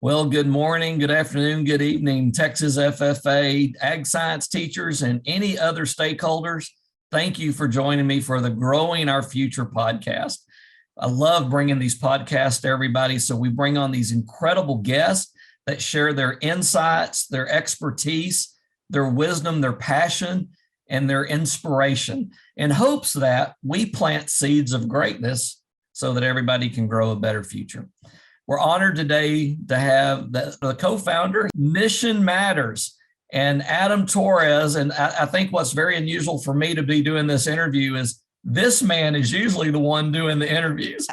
Well, good morning, good afternoon, good evening, Texas FFA, ag science teachers, and any other stakeholders. Thank you for joining me for the Growing Our Future podcast. I love bringing these podcasts to everybody. So we bring on these incredible guests that share their insights, their expertise, their wisdom, their passion, and their inspiration in hopes that we plant seeds of greatness so that everybody can grow a better future. We're honored today to have the co-founder, Mission Matters, and Adam Torres. And I think what's very unusual for me to be doing this interview is this man is usually the one doing the interviews.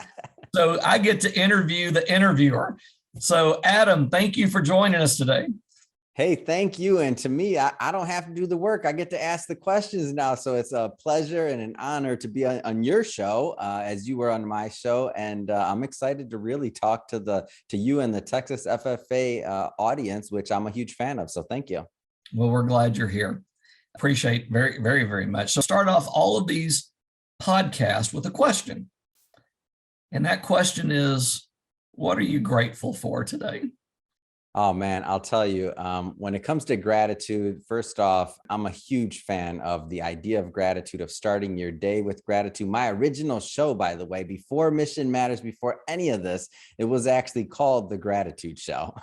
So I get to interview the interviewer. So Adam, thank you for joining us today. Hey, thank you. And to me, I don't have to do the work. I get to ask the questions now. So it's a pleasure and an honor to be on your show as you were on my show. And I'm excited to really talk to you and the Texas FFA audience, which I'm a huge fan of. So thank you. Well, we're glad you're here. Appreciate very, very, very much. So start off all of these podcasts with a question. And that question is, what are you grateful for today? Oh, man, I'll tell you, when it comes to gratitude, first off, I'm a huge fan of the idea of gratitude, of starting your day with gratitude. My original show, by the way, before Mission Matters, before any of this, it was actually called The Gratitude Show.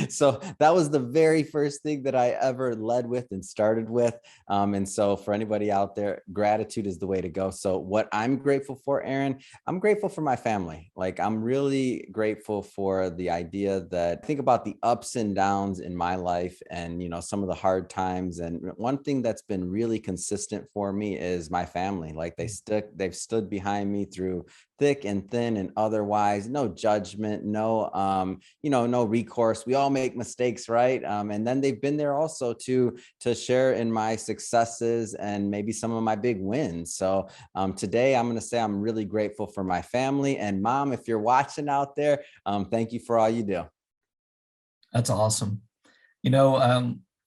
So that was the very first thing that I ever led with and started with. And so for anybody out there, gratitude is the way to go. So what I'm grateful for, Aaron, I'm grateful for my family. Like, I'm really grateful for the idea that think about the ups and downs in my life and, some of the hard times. And one thing that's been really consistent for me is my family. Like they've stood behind me through thick and thin and otherwise, no judgment, no recourse. We all make mistakes, right? And then they've been there also to share in my successes and maybe some of my big wins. So today I'm going to say I'm really grateful for my family. And Mom, if you're watching out there, thank you for all you do. That's awesome.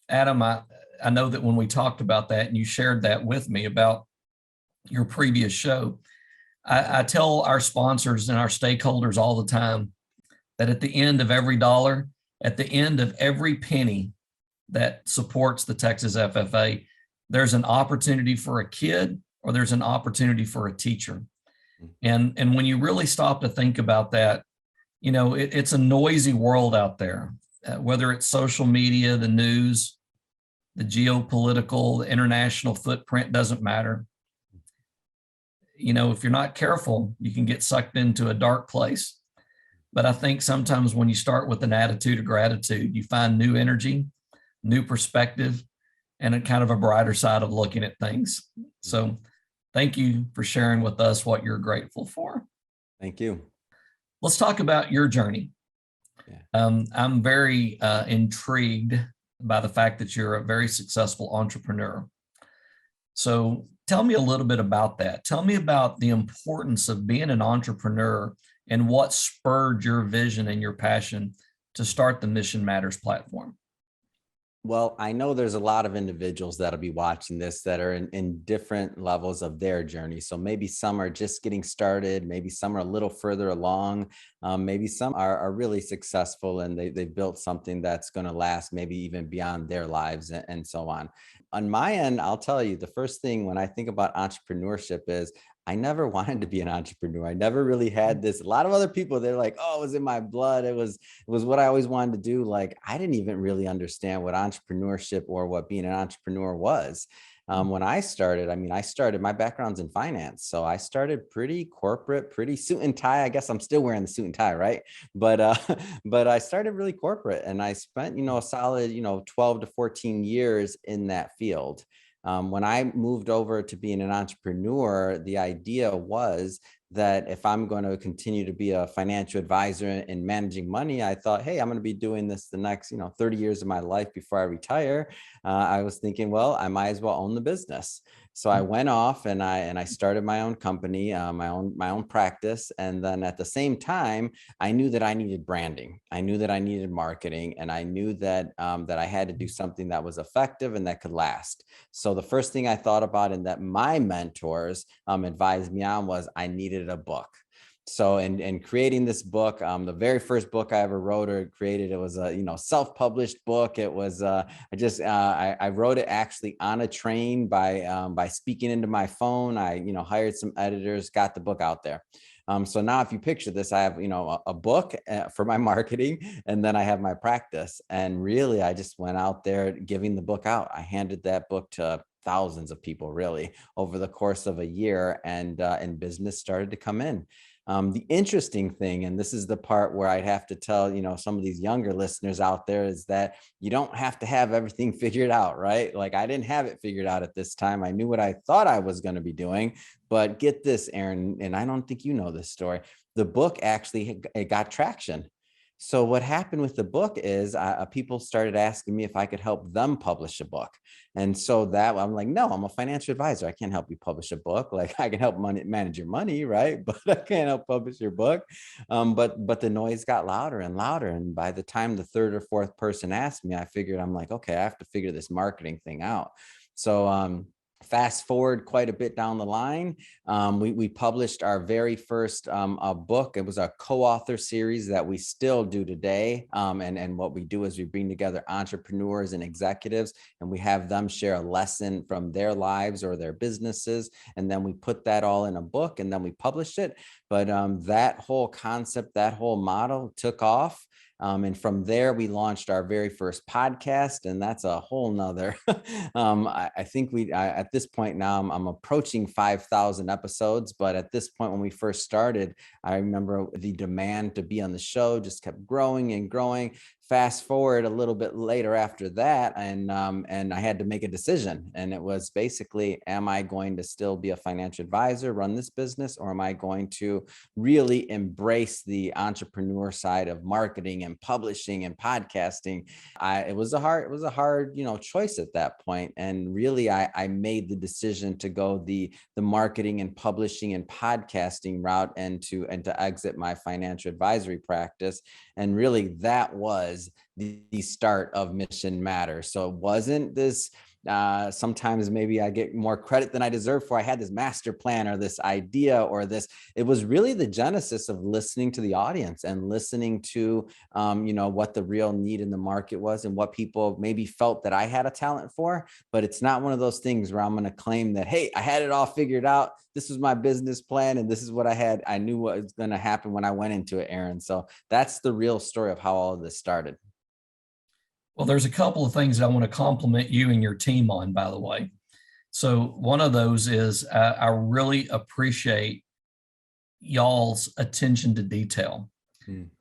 Adam, I know that when we talked about that and you shared that with me about your previous show, I tell our sponsors and our stakeholders all the time that at the end of every dollar, at the end of every penny that supports the Texas FFA, there's an opportunity for a kid or there's an opportunity for a teacher. And when you really stop to think about that, it's a noisy world out there. Whether it's social media, the news, the geopolitical, the international footprint, doesn't matter. If you're not careful, you can get sucked into a dark place. But I think sometimes when you start with an attitude of gratitude, you find new energy, new perspective, and a kind of a brighter side of looking at things. So thank you for sharing with us what you're grateful for. Thank you. Let's talk about your journey. Yeah. I'm very intrigued by the fact that you're a very successful entrepreneur. So tell me a little bit about that. Tell me about the importance of being an entrepreneur and what spurred your vision and your passion to start the Mission Matters platform. Well, I know there's a lot of individuals that'll be watching this that are in different levels of their journey. So maybe some are just getting started. Maybe some are a little further along. Maybe some are really successful and they've built something that's going to last maybe even beyond their lives and so on. On my end, I'll tell you, the first thing when I think about entrepreneurship is I never wanted to be an entrepreneur. I never really had this. A lot of other people, they're like, oh, it was in my blood. It was what I always wanted to do. Like, I didn't even really understand what entrepreneurship or what being an entrepreneur was. When I started, my background's in finance. So I started pretty corporate, pretty suit and tie. I guess I'm still wearing the suit and tie, right? But I started really corporate and I spent, a solid, 12 to 14 years in that field. When I moved over to being an entrepreneur, the idea was that if I'm going to continue to be a financial advisor and managing money, I thought, hey, I'm going to be doing this the next, 30 years of my life before I retire. I was thinking, well, I might as well own the business. So I went off and I started my own company, my own practice. And then at the same time, I knew that I needed branding. I knew that I needed marketing, and I knew that that I had to do something that was effective and that could last. So the first thing I thought about and that my mentors advised me on was I needed a book. So, and creating this book, the very first book I ever wrote or created, it was a, self-published book. It was, I wrote it actually on a train by speaking into my phone. I, hired some editors, got the book out there. So now if you picture this, I have, a book for my marketing, and then I have my practice. And really, I just went out there giving the book out. I handed that book to thousands of people really over the course of a year, and business started to come in. The interesting thing, and this is the part where I'd have to tell, some of these younger listeners out there, is that you don't have to have everything figured out, right? Like I didn't have it figured out at this time. I knew what I thought I was going to be doing, but get this, Aaron, and I don't think you know this story. The book actually, it got traction. So what happened with the book is people started asking me if I could help them publish a book. And so that I'm like, no, I'm a financial advisor. I can't help you publish a book. Like I can help manage your money, right? But I can't help publish your book. But the noise got louder and louder. And by the time the third or fourth person asked me, I figured, I'm like, okay, I have to figure this marketing thing out. So fast forward quite a bit down the line, we published our very first book. It was a co-author series that we still do today. And what we do is we bring together entrepreneurs and executives, and we have them share a lesson from their lives or their businesses. And then we put that all in a book, and then we published it. But that whole concept, that whole model took off. And from there, we launched our very first podcast, and that's a whole nother. I think at this point now, I'm approaching 5,000 episodes. But at this point, when we first started, I remember the demand to be on the show just kept growing and growing. Fast forward a little bit later after that, and I had to make a decision, and it was basically, am I going to still be a financial advisor, run this business, or am I going to really embrace the entrepreneur side of marketing and publishing and podcasting? It was a hard, choice at that point, and really, I made the decision to go the marketing and publishing and podcasting route, and to exit my financial advisory practice, and really that was the start of Mission Matters. So it wasn't this, sometimes maybe I get more credit than I deserve for, I had this master plan or this idea or this. It was really the genesis of listening to the audience and listening to, what the real need in the market was and what people maybe felt that I had a talent for. But it's not one of those things where I'm going to claim that, hey, I had it all figured out. This was my business plan, and this is what I had. I knew what was going to happen when I went into it, Aaron. So that's the real story of how all of this started. Well, there's a couple of things that I want to compliment you and your team on, by the way. So one of those is I really appreciate y'all's attention to detail.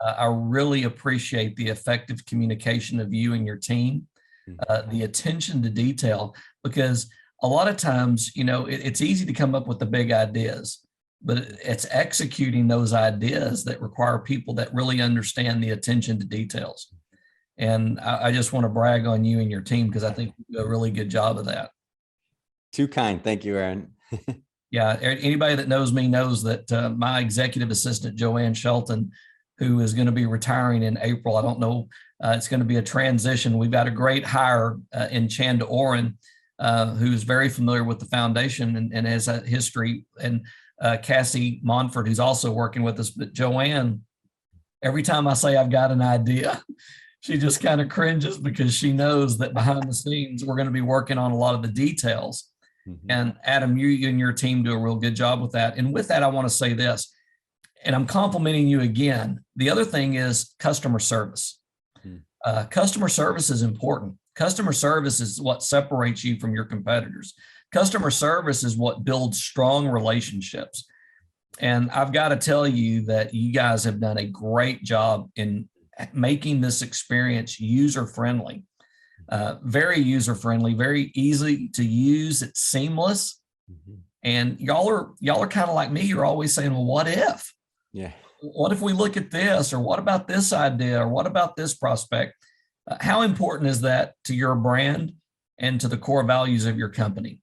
I really appreciate the effective communication of you and your team, the attention to detail, because a lot of times, it's easy to come up with the big ideas, but it's executing those ideas that require people that really understand the attention to details. And I just want to brag on you and your team, because I think you do a really good job of that. Too kind. Thank you, Aaron. Yeah. Anybody that knows me knows that my executive assistant, Joanne Shelton, who is going to be retiring in April, I don't know, it's going to be a transition. We've got a great hire in Chanda Oren, who's very familiar with the foundation and has a history, and Cassie Monfort, who's also working with us. But Joanne, every time I say I've got an idea, she just kind of cringes, because she knows that behind the scenes, we're going to be working on a lot of the details. Mm-hmm. And Adam, you and your team do a real good job with that. And with that, I want to say this, and I'm complimenting you again. The other thing is customer service. Mm-hmm. Customer service is important. Customer service is what separates you from your competitors. Customer service is what builds strong relationships. And I've got to tell you that you guys have done a great job in making this experience user-friendly, very user-friendly, very easy to use. It's seamless. Mm-hmm. And y'all are kind of like me. You're always saying, well, what if? Yeah. What if we look at this, or what about this idea, or what about this prospect? How important is that to your brand and to the core values of your company?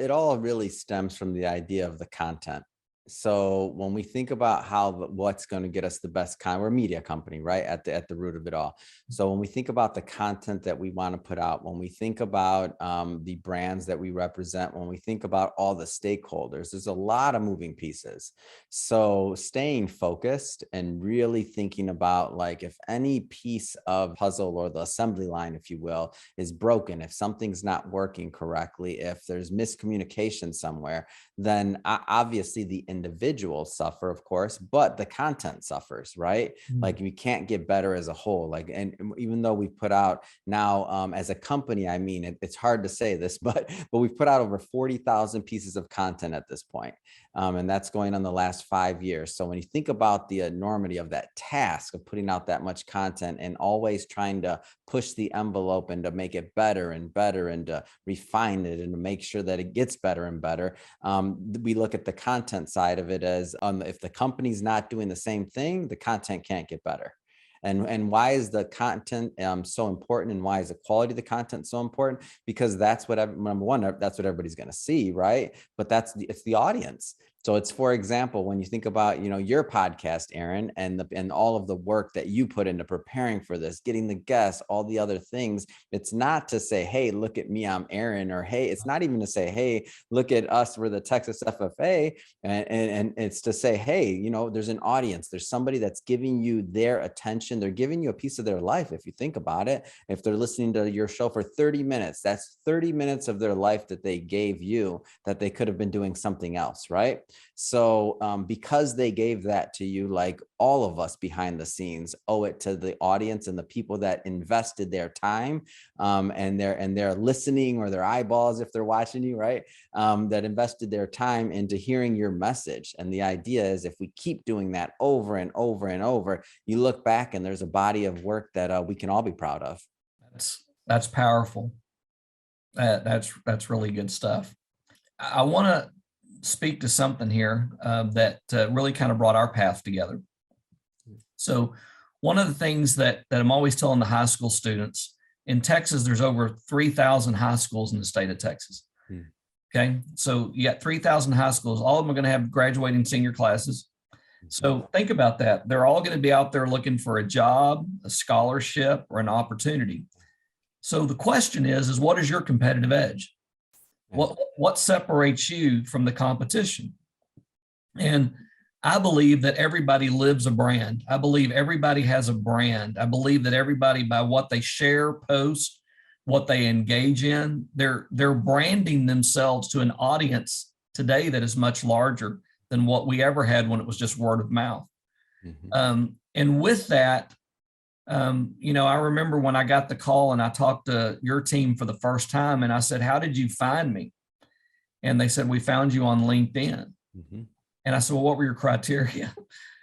It all really stems from the idea of the content. So when we think about what's going to get us the best we're a media company, right? At the root of it all. So when we think about the content that we want to put out, when we think about the brands that we represent, when we think about all the stakeholders, there's a lot of moving pieces. So staying focused and really thinking about, like, if any piece of puzzle or the assembly line, if you will, is broken, if something's not working correctly, if there's miscommunication somewhere, then obviously the individuals suffer, of course, but the content suffers, right? Like, we can't get better as a whole. Like, and even though we've put out now, as a company, I mean, it's hard to say this, but we've put out over 40,000 pieces of content at this point. And that's going on the last 5 years. So when you think about the enormity of that task of putting out that much content and always trying to push the envelope and to make it better and better and to refine it and to make sure that it gets better and better, we look at the content side of it as, if the company's not doing the same thing, the content can't get better. And why is the content so important, and why is the quality of the content so important? Because that's what, number one, that's what everybody's going to see, right? But it's the audience. So it's, for example, when you think about, your podcast, Aaron, and all of the work that you put into preparing for this, getting the guests, all the other things, it's not to say, hey, look at me, I'm Aaron, or hey, it's not even to say, hey, look at us, we're the Texas FFA. And it's to say, hey, there's an audience, there's somebody that's giving you their attention. They're giving you a piece of their life. If you think about it, if they're listening to your show for 30 minutes, that's 30 minutes of their life that they gave you, that they could have been doing something else, right? So because they gave that to you, like, all of us behind the scenes owe it to the audience and the people that invested their time, and they're listening, or their eyeballs, if they're watching you, right? That invested their time into hearing your message. And the idea is, if we keep doing that over and over and over, you look back and there's a body of work that we can all be proud of. That's powerful. That's really good stuff. I want to speak to something here that really kind of brought our path together. So one of the things that I'm always telling the high school students, in Texas, there's over 3,000 high schools in the state of Texas. Okay, so you got 3,000 high schools. All of them are going to have graduating senior classes. So think about that. They're all going to be out there looking for a job, a scholarship, or an opportunity. So the question is what is your competitive edge? What separates you from the competition? And I believe that everybody lives a brand. I believe everybody has a brand. I believe that everybody, by what they share, post, what they engage in, they're branding themselves to an audience today that is much larger than what we ever had when it was just word of mouth. And with that, I remember when I got the call and I talked to your team for the first time, and I said, how did you find me? And they said, we found you on LinkedIn. And I said, well, what were your criteria?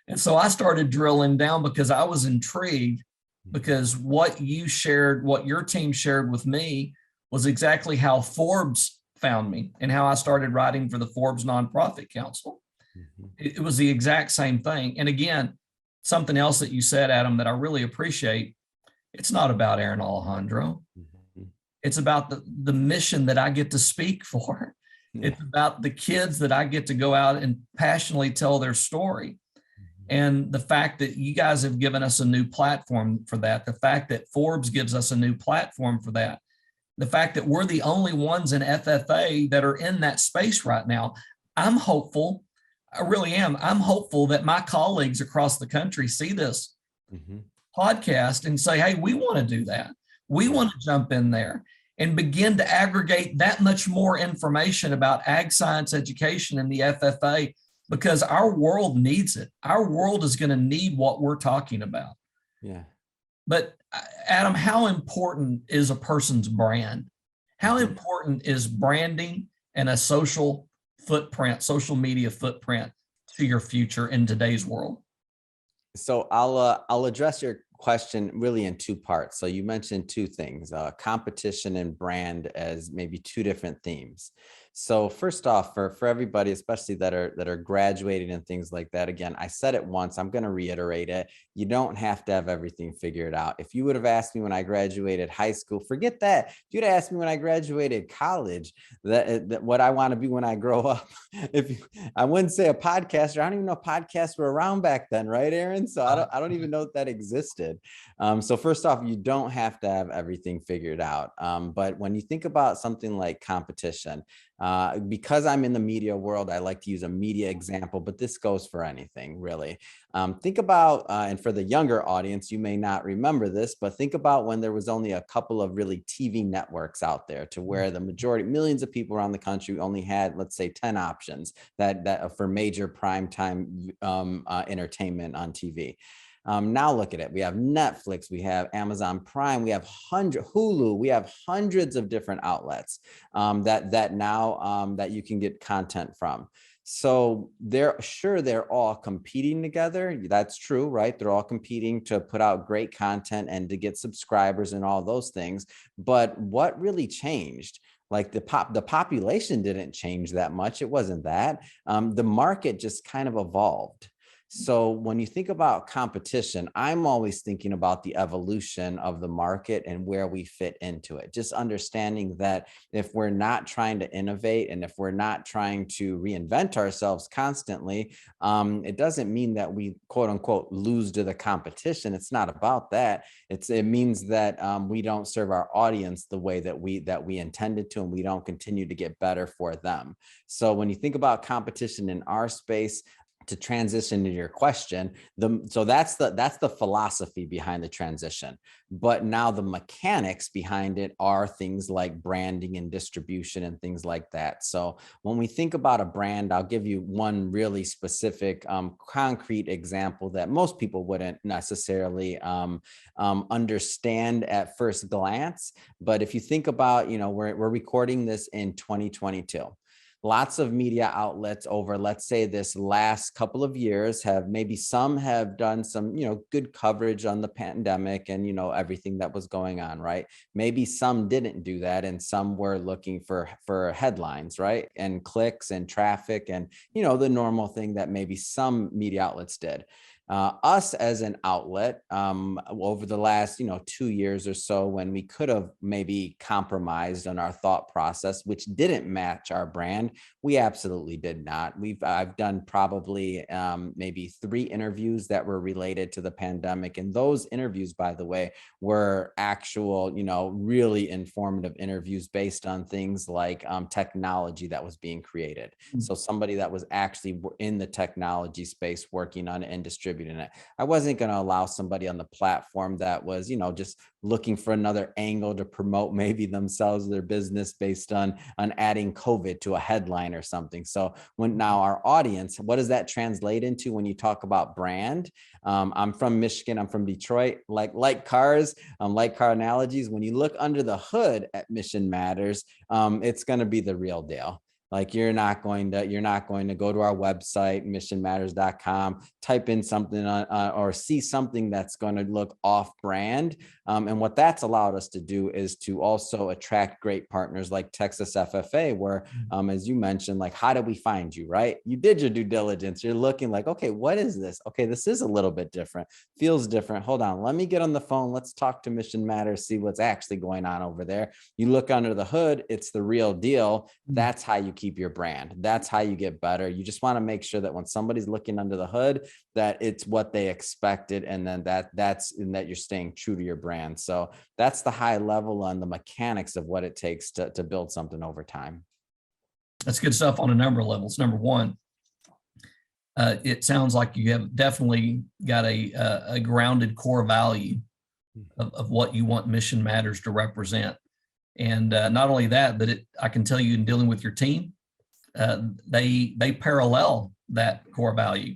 And so I started drilling down, because I was intrigued, because what you shared, what your team shared with me, was exactly how Forbes found me and how I started writing for the Forbes Nonprofit Council. It was the exact same thing. And again, something else that you said, Adam, that I really appreciate, it's not about Aaron Alejandro. It's about the mission that I get to speak for. It's about the kids that I get to go out and passionately tell their story. And the fact that you guys have given us a new platform for that, the fact that Forbes gives us a new platform for that, the fact that we're the only ones in FFA that are in that space right now, I'm hopeful. I really am. I'm hopeful that my colleagues across the country see this podcast and say, hey, we want to do that. We want to jump in there and begin to aggregate that much more information about ag science education in the FFA, because our world needs it. Our world is going to need what we're talking about. Yeah. But Adam, how important is a person's brand? How important is branding and a social footprint, social media footprint to your future in today's world? So I'll address your question really in two parts. So you mentioned two things, competition and brand, as maybe two different themes. So first off, for everybody, especially that are graduating and things like that, again, I said it once, I'm going to reiterate it. You don't have to have everything figured out. If you would have asked me when I graduated high school, forget that. If you'd asked me when I graduated college, that what I want to be when I grow up, I wouldn't say a podcaster. I don't even know podcasts were around back then, right, Aaron? So I don't even know that existed. So first off, you don't have to have everything figured out. But when you think about something like competition, because I'm in the media world, I like to use a media example, but this goes for anything really. Think about, and for the younger audience, you may not remember this, but think about when there was only a couple of really TV networks out there to where the majority, millions of people around the country only had, let's say, 10 options that for major primetime entertainment on TV. Now look at it. We have Netflix, we have Amazon Prime, we have Hulu, we have hundreds of different outlets that now that you can get content from. So they're all competing together. That's true, right? They're all competing to put out great content and to get subscribers and all those things. But what really changed? Like the population didn't change that much. It wasn't that. The market just kind of evolved. So when you think about competition, I'm always thinking about the evolution of the market and where we fit into it. Just understanding that if we're not trying to innovate and if we're not trying to reinvent ourselves constantly, it doesn't mean that we quote unquote lose to the competition. It's not about that. It means that we don't serve our audience the way that we intended to, and we don't continue to get better for them. So when you think about competition in our space, to transition to your question, so that's the philosophy behind the transition. But now the mechanics behind it are things like branding and distribution and things like that. So when we think about a brand, I'll give you one really specific, concrete example that most people wouldn't necessarily understand at first glance. But if you think about, we're recording this in 2022. Lots of media outlets over, let's say, this last couple of years some have done some, good coverage on the pandemic and, everything that was going on, right? Maybe some didn't do that, and some were looking for headlines, right? And clicks and traffic and, the normal thing that maybe some media outlets did. Us as an outlet, over the last 2 years or so, when we could have maybe compromised on our thought process, which didn't match our brand, we absolutely did not. I've done probably maybe 3 interviews that were related to the pandemic, and those interviews, by the way, were actual really informative interviews based on things like technology that was being created. So somebody that was actually in the technology space working on it and distributing it. I wasn't going to allow somebody on the platform that was, just looking for another angle to promote maybe themselves, their business, based on adding COVID to a headline or something. So now our audience, what does that translate into when you talk about brand? I'm from Michigan. I'm from Detroit. Like cars, like car analogies. When you look under the hood at Mission Matters, it's going to be the real deal. Like you're not going to go to our website, missionmatters.com, type in something or see something that's going to look off brand. And what that's allowed us to do is to also attract great partners like Texas FFA, where, as you mentioned, like, how do we find you, right? You did your due diligence. You're looking like, okay, what is this? Okay, this is a little bit different, feels different. Hold on, let me get on the phone. Let's talk to Mission Matters, see what's actually going on over there. You look under the hood, it's the real deal. That's how you keep your brand. That's how you get better. You just want to make sure that when somebody's looking under the hood, that it's what they expected, and then that you're staying true to your brand. So that's the high level on the mechanics of what it takes to build something over time. That's good stuff on a number of levels. Number one, it sounds like you have definitely got a grounded core value of what you want Mission Matters to represent. And not only that, but I can tell you, in dealing with your team, they parallel that core value.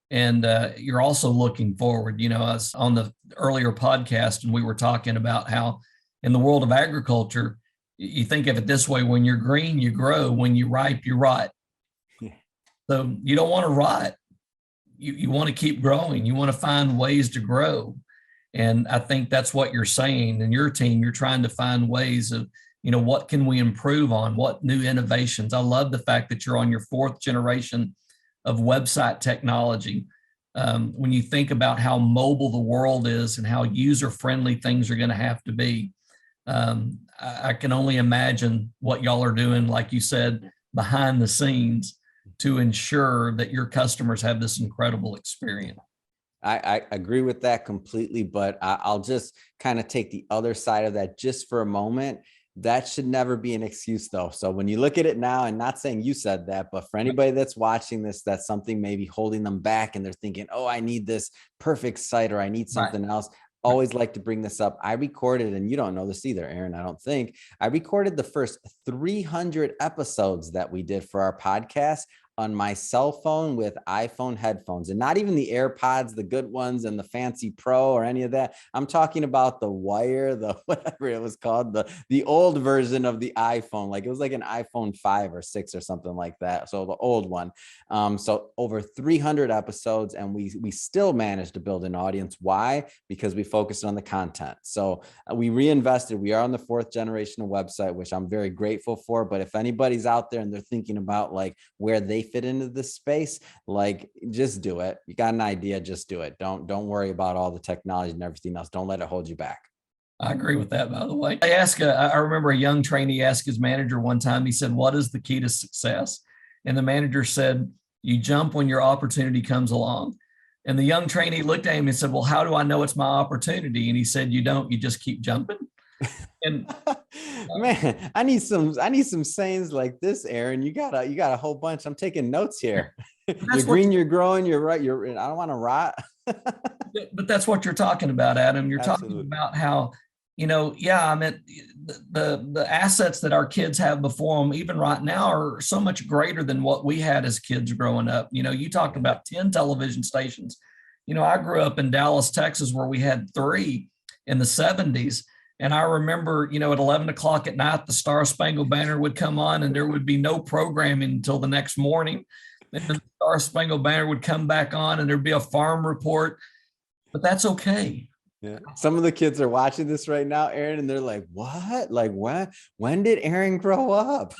And you're also looking forward. I was on the earlier podcast, and we were talking about how in the world of agriculture, you think of it this way: when you're green, you grow; when you're ripe, you rot. Yeah. So you don't want to rot. You want to keep growing. You want to find ways to grow. And I think that's what you're saying. In your team, you're trying to find ways of, what can we improve on? What new innovations? I love the fact that you're on your 4th generation of website technology. When you think about how mobile the world is and how user-friendly things are going to have to be, I can only imagine what y'all are doing, like you said, behind the scenes to ensure that your customers have this incredible experience. I agree with that completely, but I'll just kind of take the other side of that just for a moment. That should never be an excuse though. So when you look at it now, and not saying you said that, but for anybody that's watching this, that's something maybe holding them back and they're thinking, oh, I need this perfect site or I need something else. Always like to bring this up. I recorded, and you don't know this either, Aaron, I don't think. I recorded the first 300 episodes that we did for our podcast on my cell phone with iPhone headphones, and not even the AirPods, the good ones and the fancy Pro or any of that. I'm talking about the wire, the whatever it was called, the old version of the iPhone. Like it was like an iPhone 5 or 6 or something like that. So the old one. So over 300 episodes, and we still managed to build an audience. Why? Because we focused on the content. So we reinvested. We are on the 4th generation website, which I'm very grateful for. But if anybody's out there and they're thinking about like where they fit into this space, like just do it. You got an idea, just do it. Don't worry about all the technology and everything else. Don't let it hold you back. I agree with that, by the way. I remember a young trainee asked his manager one time, he said, what is the key to success? And the manager said, you jump when your opportunity comes along. And the young trainee looked at him and said, well, how do I know it's my opportunity? And he said, you don't, you just keep jumping. And man, I need some sayings like this, Aaron. You got a whole bunch. I'm taking notes here. You're green, you're growing, you're right. I don't want to rot. But that's what you're talking about, Adam. You're Absolutely. talking about how, I mean, the assets that our kids have before them, even right now, are so much greater than what we had as kids growing up. You talked about 10 television stations. I grew up in Dallas, Texas, where we had 3 in the 70s. And I remember, at 11 o'clock at night, the Star Spangled Banner would come on and there would be no programming until the next morning. And the Star Spangled Banner would come back on and there'd be a farm report, but that's okay. Yeah. Some of the kids are watching this right now, Aaron, and they're like, what? Like, when did Aaron grow up?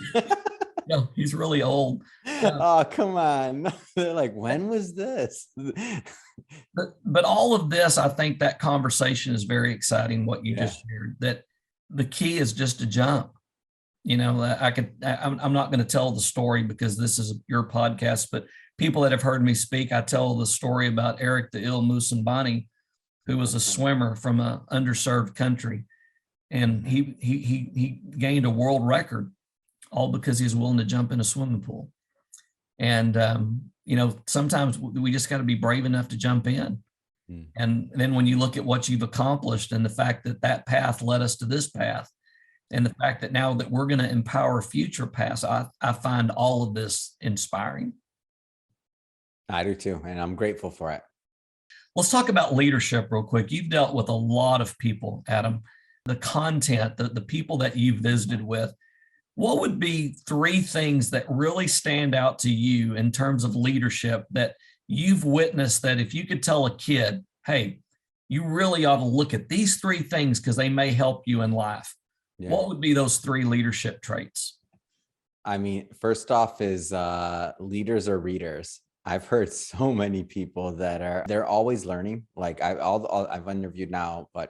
No, he's really old. Oh, come on. They're like, when was this? But all of this, I think that conversation is very exciting, what you just shared, that the key is just to jump. I'm not going to tell the story because this is your podcast, but people that have heard me speak, I tell the story about Eric the Ill Musambani, who was a swimmer from an underserved country. And he gained a world record all because he's willing to jump in a swimming pool. And, sometimes we just got to be brave enough to jump in. And then when you look at what you've accomplished and the fact that that path led us to this path, and the fact that now that we're going to empower future paths, I find all of this inspiring. I do too. And I'm grateful for it. Let's talk about leadership real quick. You've dealt with a lot of people, Adam. The content, the people that you've visited with, what would be 3 things that really stand out to you in terms of leadership that you've witnessed, that if you could tell a kid, hey, you really ought to look at these 3 things because they may help you in life? Yeah. What would be those 3 leadership traits? I mean, first off is leaders are readers. I've heard so many people that they're always learning. Like I've interviewed now, but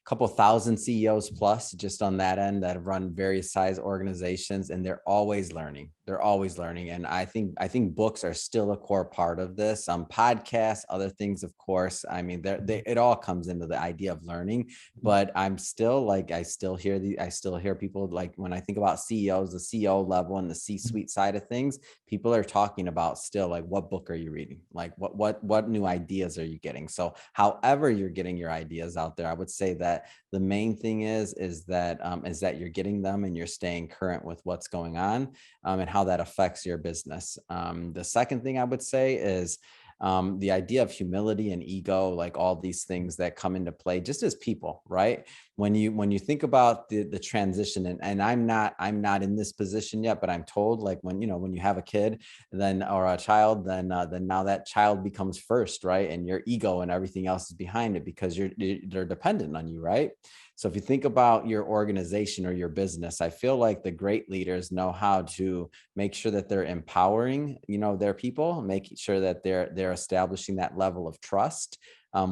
couple thousand CEOs plus just on that end that have run various size organizations, and they're always learning. They're always learning. And I think books are still a core part of this. Podcasts, other things, of course. I mean, it all comes into the idea of learning, but I'm still like, I still hear people, like when I think about CEOs, the CEO level and the C-suite side of things, people are talking about still like, what book are you reading? Like what new ideas are you getting? So however you're getting your ideas out there, I would say that the main thing is that you're getting them and you're staying current with what's going on, and how that affects your business. The second thing I would say is the idea of humility and ego, like all these things that come into play just as people, right? when you think about the transition, and I'm not in this position yet, but I'm told, like, when you have a kid, then, or a child, then now that child becomes first, right? And your ego and everything else is behind it, because they're dependent on you, right? So if you think about your organization or your business, I feel like the great leaders know how to make sure that they're empowering, their people, making sure that they're establishing that level of trust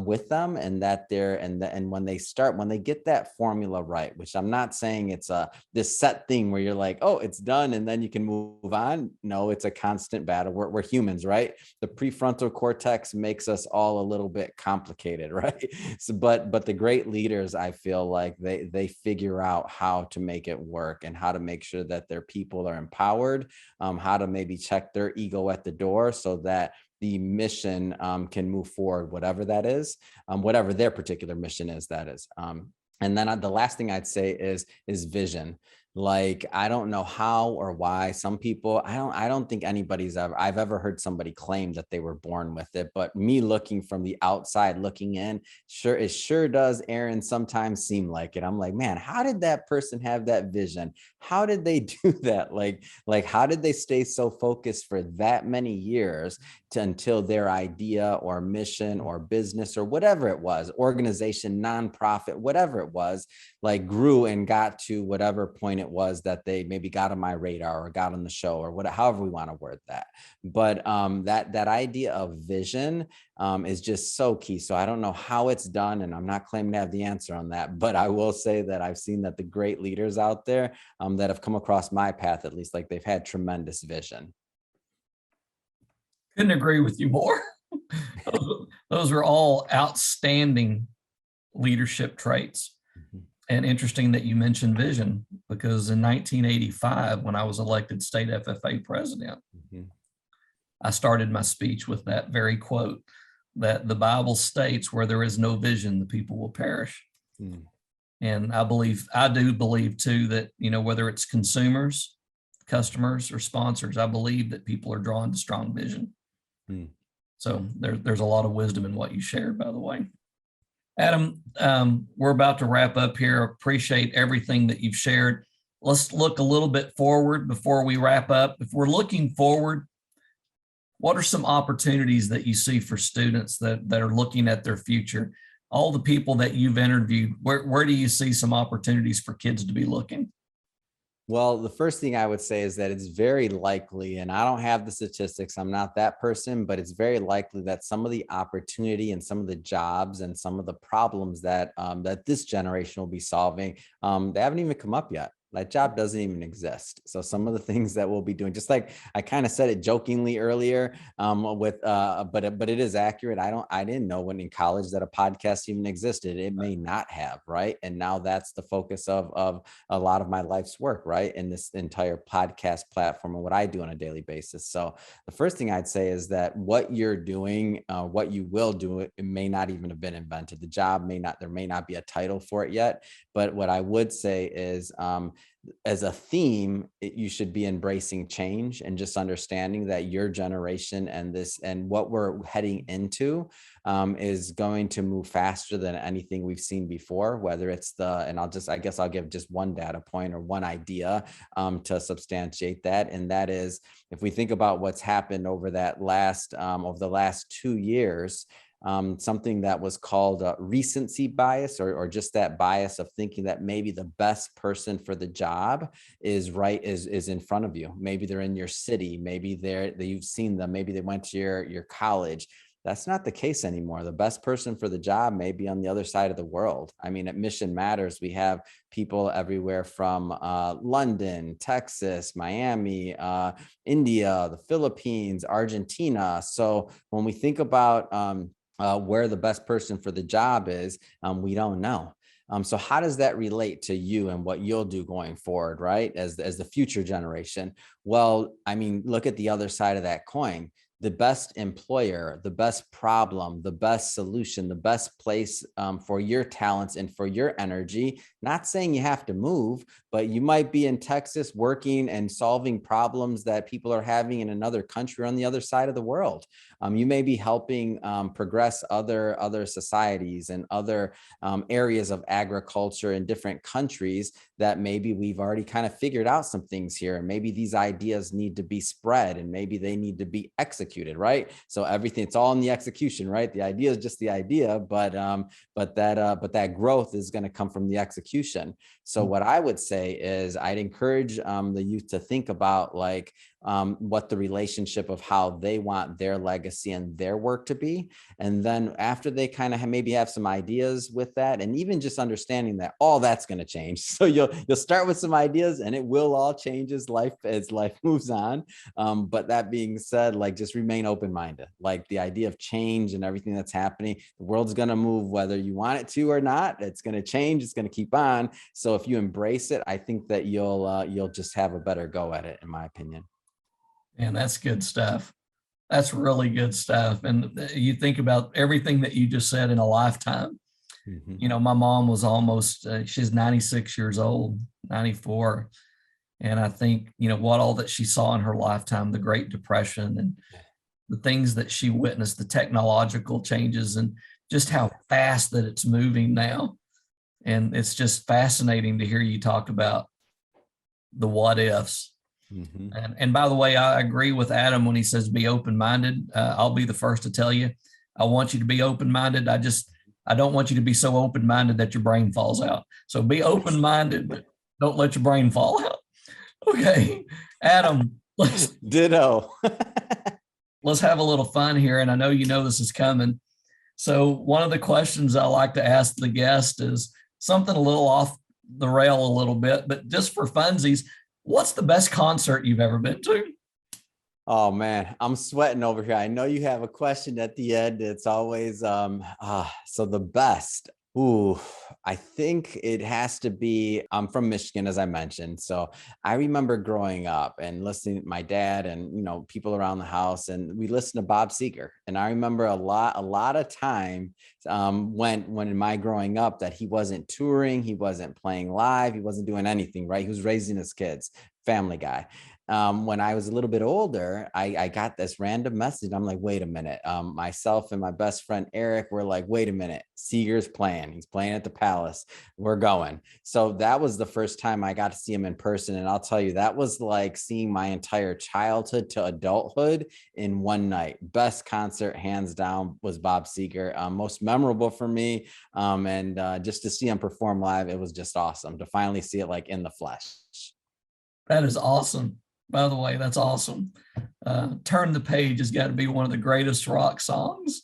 with them, and that and when they get that formula right, which I'm not saying it's this set thing where you're like, oh, it's done and then you can move on. No, it's a constant battle. We're humans, right? The prefrontal cortex makes us all a little bit complicated, right? So, but the great leaders, I feel like they figure out how to make it work, and how to make sure that their people are empowered, how to maybe check their ego at the door, so that the mission can move forward, whatever that is, whatever their particular mission is, that is. And then the last thing I'd say is vision. Like, I don't know how or why some people, I don't think I've ever heard somebody claim that they were born with it, but me looking from the outside looking in, it sure does, Aaron, sometimes seem like it. I'm like, man, how did that person have that vision? How did they do that? Like how did they stay so focused for that many years until their idea or mission or business or whatever it was, organization, nonprofit, whatever it was, like, grew and got to whatever point it was that they maybe got on my radar or got on the show, or whatever, however we want to word that. But that idea of vision is just so key. So I don't know how it's done, and I'm not claiming to have the answer on that, but I will say that I've seen that the great leaders out there that have come across my path, at least, like, they've had tremendous vision. Couldn't agree with you more. Those are all outstanding leadership traits. Mhm. And interesting that you mentioned vision, because in 1985, when I was elected state FFA president, Mhm. I started my speech with that very quote, that the Bible states, where there is no vision, the people will perish. Mm. And I do believe too, that, whether it's consumers, customers, or sponsors, I believe that people are drawn to strong vision. Mm. So there's a lot of wisdom in what you shared, by the way. Adam, we're about to wrap up here. Appreciate everything that you've shared. Let's look a little bit forward before we wrap up. If we're looking forward, what are some opportunities that you see for students that are looking at their future? All the people that you've interviewed, where do you see some opportunities for kids to be looking? Well, the first thing I would say is that it's very likely, and I don't have the statistics, I'm not that person, but it's very likely that some of the opportunity and some of the jobs and some of the problems that that this generation will be solving, they haven't even come up yet. That job doesn't even exist. So some of the things that we'll be doing, just like I kind of said it jokingly earlier, but it is accurate. I didn't know when in college that a podcast even existed. It may not have, right? And now that's the focus of a lot of my life's work, right? In this entire podcast platform and what I do on a daily basis. So the first thing I'd say is that what you're doing, what you will do, it may not even have been invented. The job there may not be a title for it yet. But what I would say is, as a theme, you should be embracing change and just understanding that your generation and what we're heading into is going to move faster than anything we've seen before, whether it's I guess I'll give just one data point or one idea to substantiate that. And that is, if we think about what's happened over the last 2 years, something that was called recency bias, or just that bias of thinking that maybe the best person for the job is in front of you. Maybe they're in your city, maybe you've seen them, maybe they went to your college. That's not the case anymore. The best person for the job may be on the other side of the world. I mean, at Mission Matters, we have people everywhere from London, Texas, Miami, India, the Philippines, Argentina. So when we think about where the best person for the job is, we don't know. So how does that relate to you and what you'll do going forward, right? As the future generation? Well, I mean, look at the other side of that coin. The best employer, the best problem, the best solution, the best place for your talents and for your energy. Not saying you have to move, but you might be in Texas working and solving problems that people are having in another country or on the other side of the world. You may be helping progress other societies and other areas of agriculture in different countries that maybe we've already kind of figured out some things here. And maybe these ideas need to be spread and maybe they need to be executed, right? So everything, it's all in the execution, right? The idea is just the idea, but that growth is going to come from the execution. So what I would say is I'd encourage the youth to think about like what the relationship of how they want their legacy and their work to be. And then after they kind of maybe have some ideas with that, and even just understanding that all that's going to change. So you'll start with some ideas and it will all change as life moves on. But that being said, like just remain open-minded, like the idea of change and everything that's happening. The world's going to move whether you want it to or not. It's going to change. It's going to keep on. So if you embrace it, I think that you'll just have a better go at it, in my opinion. And that's good stuff. That's really good stuff. And you think about everything that you just said in a lifetime. Mm-hmm. You know, my mom was almost, she's 96 years old, 94. And I think, you know, what all that she saw in her lifetime, the Great Depression and the things that she witnessed, the technological changes and just how fast that it's moving now. And it's just fascinating to hear you talk about the what ifs. Mm-hmm. And by the way, I agree with Adam when he says be open-minded. I'll be the first to tell you, I want you to be open-minded. I don't want you to be so open-minded that your brain falls out. So be open-minded, but don't let your brain fall out. Okay, Adam, Ditto. let's have a little fun here. And I know you know this is coming. So one of the questions I like to ask the guest is something a little off the rail a little bit, but just for funsies, what's the best concert you've ever been to? Oh man, I'm sweating over here. I know you have a question at the end. It's always so the best. Ooh, I think it has to be, I'm from Michigan, as I mentioned. So I remember growing up and listening to my dad and, you know, people around the house, and we listened to Bob Seger. And I remember a lot of time when in my growing up that he wasn't touring, he wasn't playing live, he wasn't doing anything, right? He was raising his kids, family guy. When I was a little bit older, I got this random message. I'm like, wait a minute. Myself and my best friend, Eric, were like, wait a minute, Seeger's playing. He's playing at the Palace. We're going. So that was the first time I got to see him in person. And I'll tell you, that was like seeing my entire childhood to adulthood in one night. Best concert, hands down, was Bob Seger. Most memorable for me. And just to see him perform live, it was just awesome to finally see it like in the flesh. That is awesome. By the way, that's awesome. Turn the Page has got to be one of the greatest rock songs.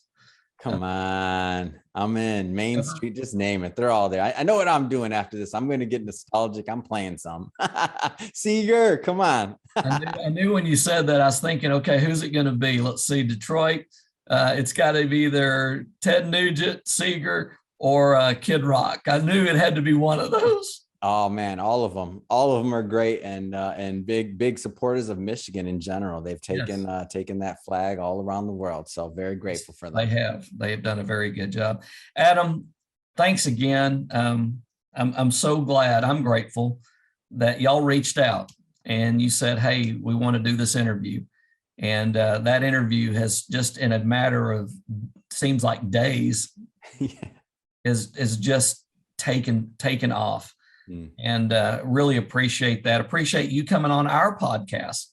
Come on. I'm in Main Street. Just name it. They're all there. I know what I'm doing after this. I'm going to get nostalgic. I'm playing some. Seeger, come on. I knew when you said that, I was thinking, okay, who's it going to be? Let's see, Detroit. It's got to be either Ted Nugent, Seeger, or Kid Rock. I knew it had to be one of those. Oh man, all of them are great and big supporters of Michigan in general. They've taken that flag all around the world. So very grateful for them. They have done a very good job. Adam, thanks again. I'm so glad. I'm grateful that y'all reached out and you said, hey, we want to do this interview. And that interview has just in a matter of seems like days is just taken off. And really appreciate that. Appreciate you coming on our podcast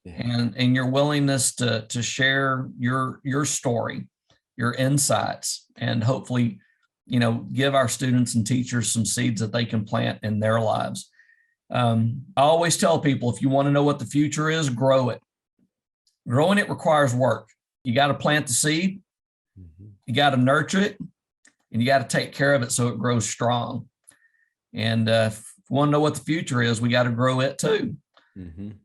and your willingness to share your story, your insights, and hopefully, you know, give our students and teachers some seeds that they can plant in their lives. I always tell people, if you want to know what the future is, grow it. Growing it requires work. You got to plant the seed, you got to nurture it, and you got to take care of it so it grows strong. And if we want to know what the future is, we got to grow it too.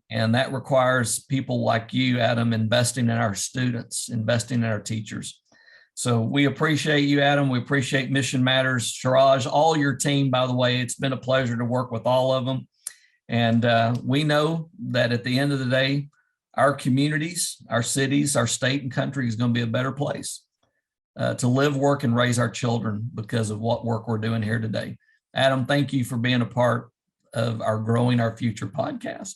And that requires people like you, Adam, investing in our students, investing in our teachers. So we appreciate you, Adam. We appreciate Mission Matters, Siraj, all your team, by the way. It's been a pleasure to work with all of them. And we know that at the end of the day, our communities, our cities, our state and country is going to be a better place to live, work, and raise our children because of what work we're doing here today. Adam, thank you for being a part of our Growing Our Future podcast.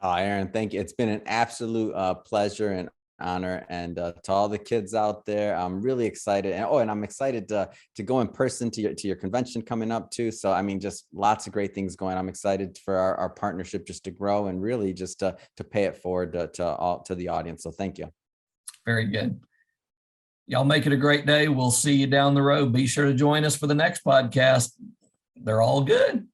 Oh, Aaron, thank you. It's been an absolute pleasure and honor. And to all the kids out there, I'm really excited. And I'm excited to go in person to your convention coming up too. So, I mean, just lots of great things going. I'm excited for our partnership just to grow and really just to pay it forward to the audience. So thank you. Very good. Y'all make it a great day. We'll see you down the road. Be sure to join us for the next podcast. They're all good.